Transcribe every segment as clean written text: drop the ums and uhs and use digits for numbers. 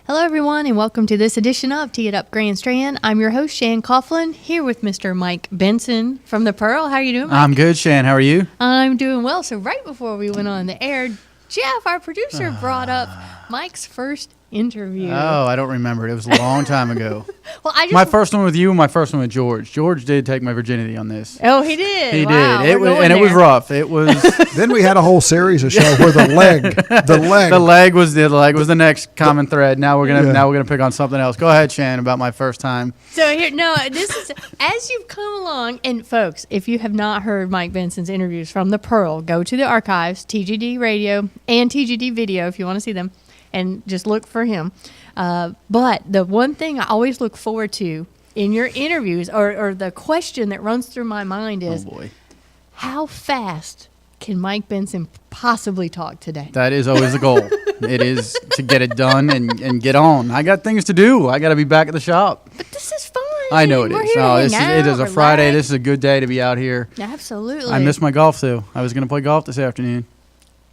Hello, everyone, and welcome to this edition of Tee It Up Grand Strand. I'm your host, Shan Coughlin, here with Mr. Mike Benson from the Pearl. How are you doing, Mike? I'm good, Shan. How are you? I'm doing well. So right before we went on the air, Jeff, our producer, brought up Mike's first interview. Oh, I don't remember it. It was a long time ago. Well, my first one with you and my first one with George. George did take my virginity on this. Oh, he did? He wow, did. It was rough. It was. Then we had a whole series of shows where the leg was the next common thread. Now we're gonna pick on something else. Go ahead, Shan, about my first time. So this is as you've come along, and folks, if you have not heard Mike Benson's interviews from the Pearl, go to the archives, TGD Radio and TGD Video if you want to see them, and just look for him. But the one thing I always look forward to in your interviews, or the question that runs through my mind is, how fast can Mike Benson possibly talk today? That is always the goal. It is to get it done and get on. I got things to do. I got to be back at the shop. But this is fun. I know it We're is. Here to it is a relax. Friday. This is a good day to be out here. Absolutely. I missed my golf, though. I was going to play golf this afternoon,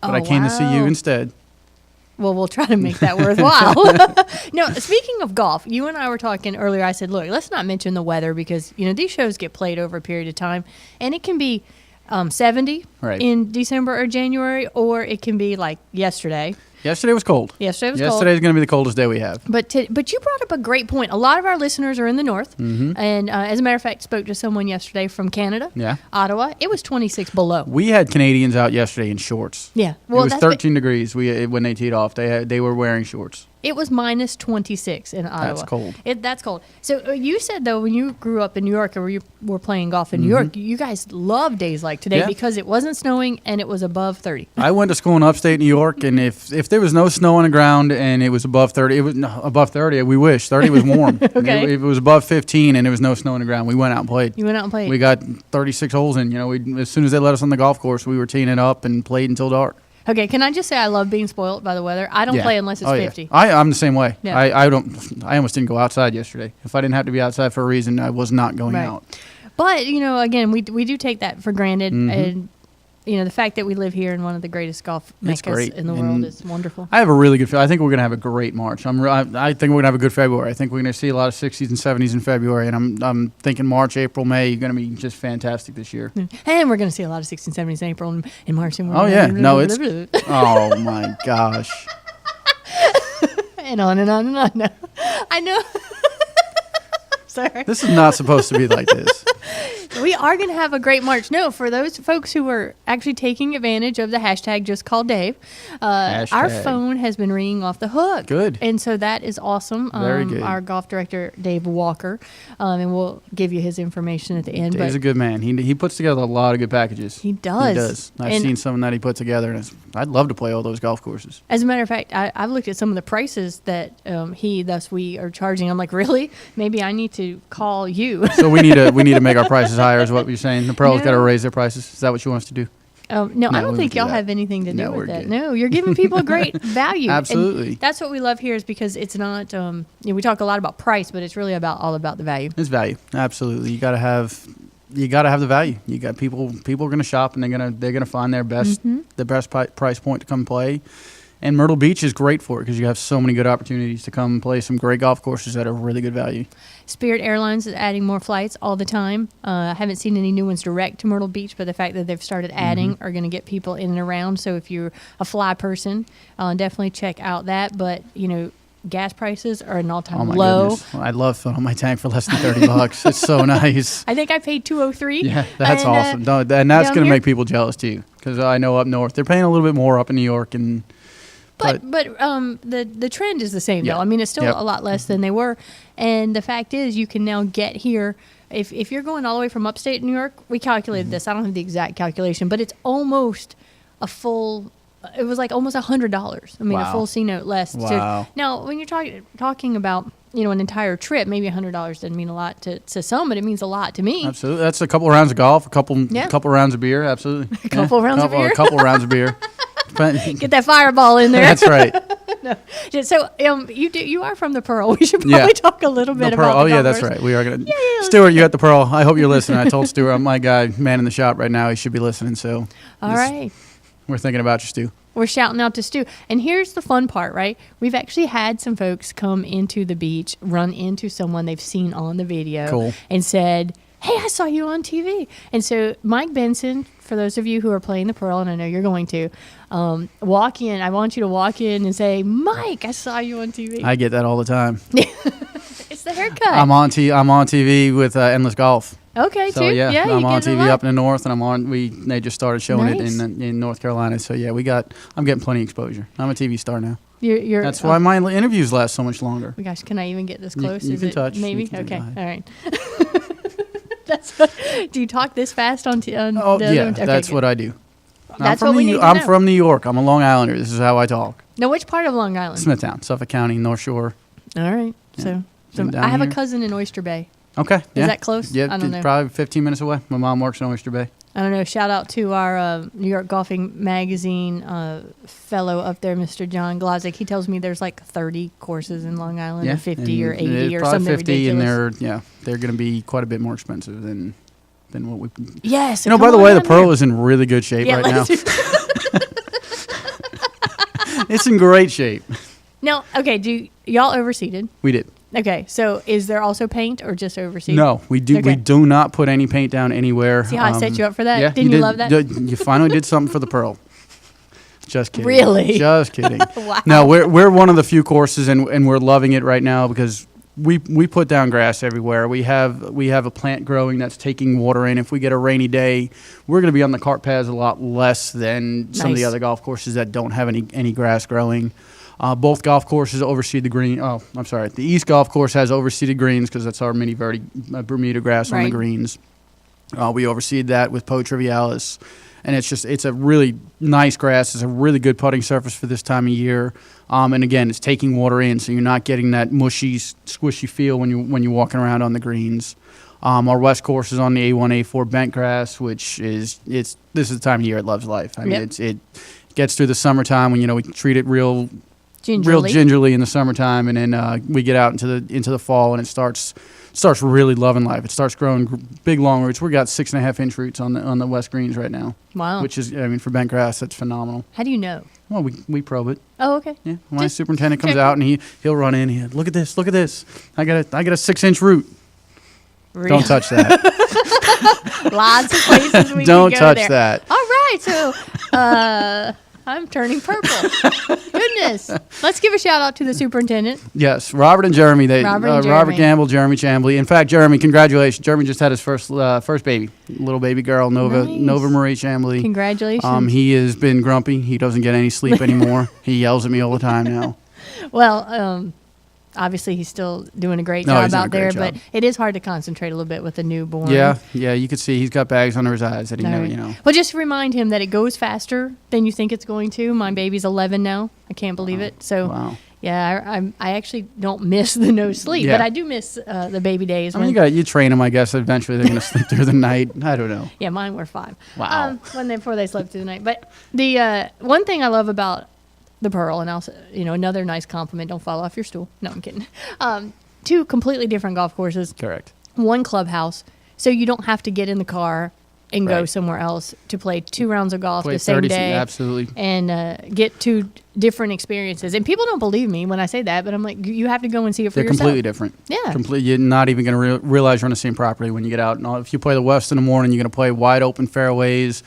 but I came to see you instead. Well, we'll try to make that worthwhile. No, speaking of golf, you and I were talking earlier. I said, look, let's not mention the weather because, these shows get played over a period of time, and it can be 70 in December or January, or it can be like yesterday. Yesterday was cold. Yesterday's going to be the coldest day we have. But you brought up a great point. A lot of our listeners are in the north, and as a matter of fact, spoke to someone yesterday from Canada, Ottawa. It was 26 below. We had Canadians out yesterday in shorts. Yeah, well, it was 13 degrees. When they teed off, they were wearing shorts. It was minus 26 in Ottawa. That's cold. That's cold. So you said, though, when you grew up in New York or you were playing golf in New York, you guys love days like today because it wasn't snowing and it was above 30. I went to school in upstate New York, and if there was no snow on the ground and it was above 30, above 30, we wish. 30 was warm. Okay. If it was above 15 and there was no snow on the ground, we went out and played. You went out and played? We got 36 holes in. As soon as they let us on the golf course, we were teeing it up and played until dark. Okay, can I just say I love being spoiled by the weather? I don't play unless it's 50. I'm the same way. Yeah. I almost didn't go outside yesterday. If I didn't have to be outside for a reason, I was not going out. But, again, we do take that for granted. And, the fact that we live here in one of the greatest golf meccas in the world is wonderful. I have a really good I think we're going to have a great March. I think we're going to have a good February. I think we're going to see a lot of 60s and 70s in February. And I'm thinking March, April, May are going to be just fantastic this year. And we're going to see a lot of 60s and 70s in April and March. And oh, my gosh. And on and on and on. No. I know. Sorry. This is not supposed to be like this. We are going to have a great March. No, for those folks who are actually taking advantage of the hashtag Just Call Dave, our phone has been ringing off the hook. Good. And so that is awesome. Very good. Our golf director, Dave Walker, and we'll give you his information at the end. Dave's a good man. He puts together a lot of good packages. He does. He does. I've seen something that he put together, and I'd love to play all those golf courses. As a matter of fact, I've looked at some of the prices that we are charging. I'm like, really? Maybe I need to call you. So we need to make our prices higher, is what you're saying. The Pearl's got to raise their prices. Is that what you want us to do? No, I don't think y'all have anything to do with that. Good. No, you're giving people a great value. Absolutely. And that's what we love here is because it's not, we talk a lot about price, but it's really all about the value. It's value. Absolutely. You got to have the value. You got people are going to shop and they're going to find their best, the best price point to come play. And Myrtle Beach is great for it because you have so many good opportunities to come play some great golf courses that are really good value. Spirit Airlines is adding more flights all the time. I haven't seen any new ones direct to Myrtle Beach, but the fact that they've started adding are going to get people in and around. So if you're a fly person, definitely check out that. But, gas prices are an all-time low. Goodness. I love filling my tank for less than $30. It's so nice. I think I paid $203. Yeah, that's awesome. And that's going to make people jealous too, because I know up north they're paying a little bit more up in New York and. But the trend is the same though. I mean, it's still a lot less than they were, and the fact is, you can now get here. If you're going all the way from upstate New York, we calculated this. I don't have the exact calculation, but it's almost a full. It was like almost $100. I mean, a full C note less. Wow. Now, when you're talking about an entire trip, maybe $100 doesn't mean a lot to some, but it means a lot to me. Absolutely, that's a couple of rounds of golf, a couple rounds of beer. Absolutely, a couple rounds of beer. A couple rounds of beer. Get that fireball in there. That's right. No. So you are from the Pearl. We should probably talk a little bit about the golf that's course. right. We are going to. Stuart, you at the Pearl. I hope you're listening. I told Stuart, I'm my guy, man in the shop right now. He should be listening. So. All right. We're thinking about you, Stu. we're shouting out to Stu. And here's the fun part, right? We've actually had some folks come into the beach, run into someone they've seen on the video, Cool. and said, hey, I saw you on TV. And so Mike Benson, for those of you who are playing the Pearl, and I know you're going to, walk in. I want you to walk in and say, Mike, I saw you on TV. I get that all the time. It's the haircut. I'm on TV with Endless Golf. Okay, So too. yeah, you I'm on get it a TV lot. up in the north, and they just started showing Nice. it in North Carolina. So yeah, I'm getting plenty of exposure. I'm a TV star now. You're, That's why my interviews last so much longer. Oh my gosh, can I even get this close? You Is can it touch. Maybe? You can Okay, touch. all right. Do you talk this fast on Oh the other yeah, one? Okay, that's good. what I do. That's what we need to I'm know. from New York. I'm a Long Islander. This is how I talk. Now, which part of Long Island? Smithtown, Suffolk County, North Shore. All right. Yeah. So Been down I have a here. cousin in Oyster Bay. Okay. Yeah. that close? Yeah, I don't know. probably 15 minutes away. My mom works in Oyster Bay. I don't know. Shout out to our New York Golfing Magazine fellow up there, Mr. John Glazik. He tells me there's like 30 courses in Long Island, or 50 or and 80 it's or probably something 50, ridiculous. and they're going to be quite a bit more expensive than what we. Yes. You know, come by the on way, the down Pearl there. is in really good shape Yeah, right now. let's- It's in great shape. Now, okay, do y'all overseeded? We did. Okay, so is there also paint or just overseeded? No, we do. Okay. We do not put any paint down anywhere. See how I set you up for that? Yeah, Didn't you did- love that? You finally did something for the Pearl. Just kidding. Really? Just kidding. Wow. No, we're one of the few courses, and we're loving it right now because we put down grass everywhere. We have a plant growing that's taking water in. If we get a rainy day, we're going to be on the cart paths a lot less than some of the Nice. other golf courses that don't have any grass growing. Both golf courses overseed the green. Oh, I'm sorry. The East Golf Course has overseeded greens because that's our mini Bermuda grass on the Right. greens. We overseed that with Poe Trivialis. And it's a really nice grass. It's a really good putting surface for this time of year. And again, it's taking water in, so you're not getting that mushy, squishy feel when you're walking around on the greens. Our West course is on the A1, A4 bent grass, which is this is the time of year it loves life. I mean, Yep. it gets through the summertime when we treat it real Gingerly. gingerly in the summertime, and then we get out into the fall, and it starts really loving life. It starts growing big long roots. We got 6.5 inch roots on the West greens right now, Wow. which is for bent grass that's phenomenal. How do you know? Well, we probe it. Oh, okay. Yeah, my Just superintendent comes checking. out and he'll run in. Look at this. I got a 6-inch root. Really? Don't touch that. Lots of places we Don't can go touch there. that. All right, so I'm turning purple. Goodness. Let's give a shout out to the superintendent. Yes, Robert and Jeremy. Robert and Robert Jeremy. Gamble, Jeremy Chambly. In fact, Jeremy, congratulations. Jeremy just had his first baby, little baby girl, Nova Nice. Marie Chambly. Congratulations. He has been grumpy. He doesn't get any sleep anymore. He yells at me all the time now. Well, obviously he's still doing a great No, job he's doing a out there, great but job. it is hard to concentrate a little bit with a newborn. Yeah, you could see he's got bags under his eyes that he All never, right. Well, just remind him that it goes faster than you think it's going to. My baby's 11 now. I can't believe it. So, Wow. yeah, I actually don't miss the no sleep, Yeah. but I do miss the baby days. I mean, you train them, I guess. Eventually, they're going to sleep through the night. I don't know. Yeah, mine were 5. Wow. Before they slept through the night. But the one thing I love about the Pearl, and also, another nice compliment, don't fall off your stool. No, I'm kidding. 2 completely different golf courses, Correct. 1 clubhouse, so you don't have to get in the car and go Right. somewhere else to play 2 rounds of golf Play the same 30 day. absolutely. And get 2 different experiences. And people don't believe me when I say that, but I'm like, you have to go and see it for They're yourself. completely different. Yeah. You're not even going to realize you're on the same property when you get out. If you play the West in the morning, you're going to play wide open fairways.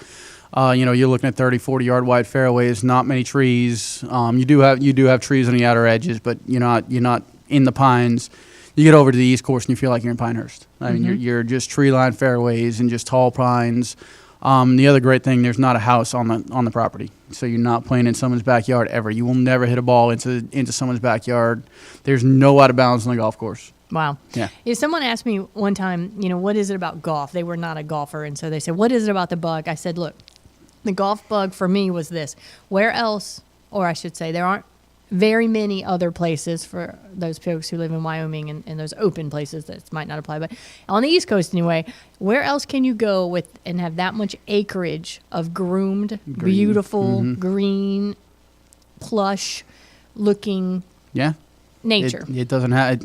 You're looking at 30, 40-yard wide fairways, not many trees. You do have trees on the outer edges, but you're not in the pines. You get over to the East Course and you feel like you're in Pinehurst. I mean, you're just tree-lined fairways and just tall pines. The other great thing, there's not a house on the property, so you're not playing in someone's backyard ever. You will never hit a ball into someone's backyard. There's no out of bounds on the golf course. Wow. Yeah. Someone asked me one time, what is it about golf? They were not a golfer, and so they said, what is it about the bug? I said, look, the golf bug for me was this. Where else, or I should say, there aren't very many other places for those folks who live in Wyoming and those open places that might not apply, but on the East Coast anyway, where else can you go with and have that much acreage of groomed, beautiful, green, plush looking Yeah. nature? It doesn't have.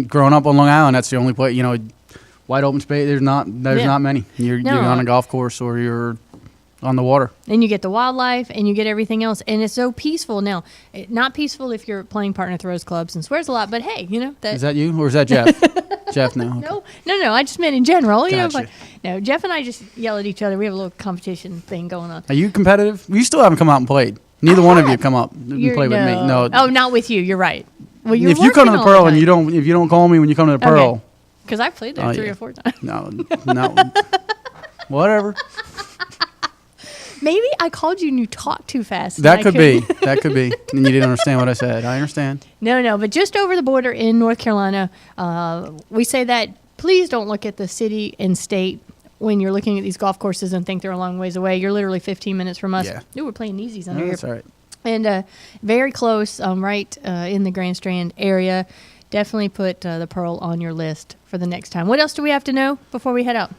Growing up on Long Island, that's the only place. Wide open space. There's not Yeah. many. You're No. on a golf course or you're on the water. And you get the wildlife and you get everything else. And it's so peaceful. Now, not peaceful if your playing partner throws clubs and swears a lot, but hey, Is that you or is that Jeff? Jeff, no. Okay. No. I just meant in general. Gotcha. But no, Jeff and I just yell at each other. We have a little competition thing going on. Are you competitive? You still haven't come out and played. Neither one of you have come up and played with me. No. Oh, not with you. You're right. Well, you're if you come to the Pearl and if you don't call me when you come to the Pearl. Because I've played there 3 or 4 times. No. Whatever. Maybe I called you and you talked too fast. That could be. That could be. And you didn't understand what I said. I understand. No. But just over the border in North Carolina, we say that please don't look at the city and state when you're looking at these golf courses and think they're a long ways away. You're literally 15 minutes from us. Yeah. Ooh, we're playing easies under here. That's all right. And very close, right in the Grand Strand area. Definitely put the Pearl on your list for the next time. What else do we have to know before we head out?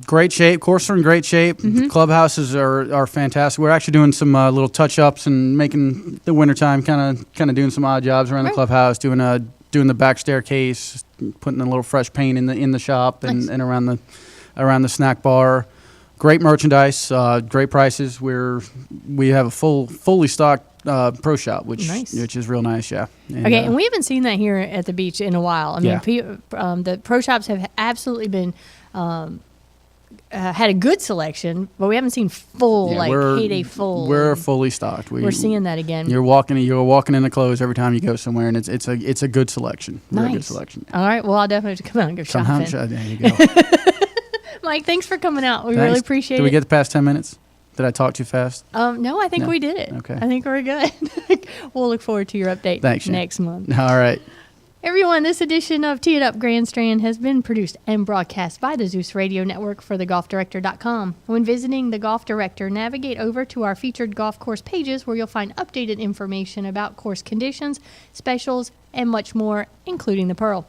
Great shape. Courses are in great shape. Mm-hmm. Clubhouses are fantastic. We're actually doing some little touch-ups and making the wintertime kind of doing some odd jobs around the clubhouse, doing the back staircase, putting a little fresh paint in the shop and around the snack bar. Great merchandise, great prices. We have a fully stocked pro shop, which is real nice. Yeah. And, and we haven't seen that here at the beach in a while. I mean, the pro shops have absolutely been. Had a good selection, but we haven't seen full heyday full. We're fully stocked. We're seeing that again. You're walking in the clothes every time you go somewhere, and it's a good selection. Real good selection. All right. Well, I'll definitely have to come out and go shopping. There you go. Mike, thanks for coming out. We really appreciate it. Did we get past 10 minutes? Did I talk too fast? No, I think we did it. Okay. I think we're good. We'll look forward to your update next month. All right. Everyone, this edition of Tee It Up Grand Strand has been produced and broadcast by the Zeus Radio Network for thegolfdirector.com. When visiting The Golf Director, navigate over to our featured golf course pages where you'll find updated information about course conditions, specials, and much more, including the Pearl.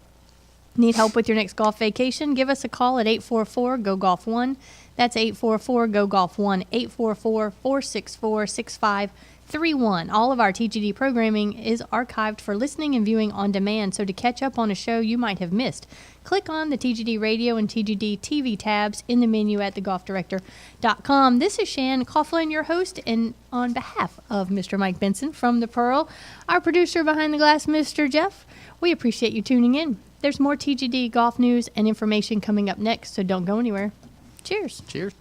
Need help with your next golf vacation? Give us a call at 844-GO-GOLF-1. That's 844-GO-GOLF-1, 844-464-6531. All of our TGD programming is archived for listening and viewing on demand, so to catch up on a show you might have missed, click on the TGD Radio and TGD TV tabs in the menu at thegolfdirector.com. This is Shan Coughlin, your host, and on behalf of Mr. Mike Benson from the Pearl, our producer behind the glass, Mr. Jeff, we appreciate you tuning in. There's more TGD golf news and information coming up next, so don't go anywhere. Cheers. Cheers.